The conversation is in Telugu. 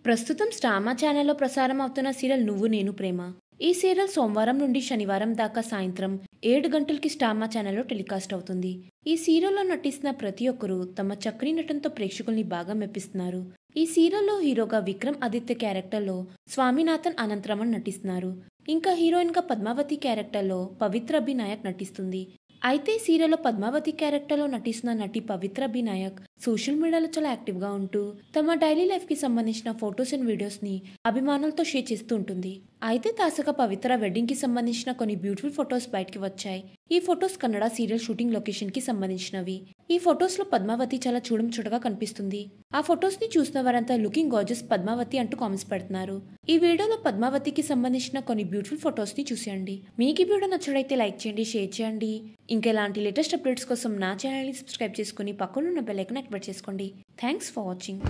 ప్రస్తుతం స్టామా ఛానల్లో ప్రసారం అవుతున్న సీరియల్ నువ్వు నేను ప్రేమ. ఈ సీరియల్ సోమవారం నుండి శనివారం దాకా సాయంత్రం 7 గంటలకి స్టామా ఛానల్లో టెలికాస్ట్ అవుతుంది. ఈ సీరియల్లో నటిస్తున్న ప్రతి ఒక్కరూ తమ చక్కని నటనతో ప్రేక్షకుల్ని బాగా మెప్పిస్తున్నారు. ఈ సీరియల్లో హీరోగా విక్రమ్ ఆదిత్య క్యారెక్టర్లో స్వామినాథన్ అనంతరమన్ నటిస్తున్నారు. ఇంకా హీరోయిన్ గా పద్మావతి క్యారెక్టర్లో పవిత్ర బి నాయక్ నటిస్తుంది. అయితే సీరియల్లో పద్మావతి క్యారెక్టర్లో నటిస్తున్న నటి పవిత్ర బి నాయక్ సోషల్ మీడియాలో చాలా యాక్టివ్ గా ఉంటూ తమ డైలీ లైఫ్ కి సంబంధించిన ఫొటోస్ అండ్ వీడియోస్ ని అభిమానులతో షేర్ చేస్తూ ఉంటుంది. అయితే తాజాగా పవిత్ర వెడ్డింగ్ కి సంబంధించిన కొన్ని బ్యూటిఫుల్ ఫొటోస్ బయటకి వచ్చాయి. ఈ photos Kannada serial shooting location కి సంబంధించినవి. ఈ ఫొటోస్ లో పద్మావతి చాలా చూడగా కనిపిస్తుంది. ఆ ఫొటోస్ ని చూసిన వారంతా లుకింగ్ గార్జియస్ పద్మావతి అంటూ కామెంట్స్ పెడుతున్నారు. ఈ వీడియోలో పద్మావతికి సంబంధించిన కొన్ని బ్యూటిఫుల్ ఫొటోస్ ని చూసేయండి. మీకు ఈ వీడియో నచ్చడైతే లైక్ చేయండి, షేర్ చేయండి. ఇంకా ఇలాంటి లేటెస్ట్ అప్డేట్స్ కోసం నా ఛానల్ ని సబ్స్క్రైబ్ చేసుకుని పక్కనున్న బెల్ ఐకాన్ యాక్టివేట్ చేసుకోండి. Thanks for watching.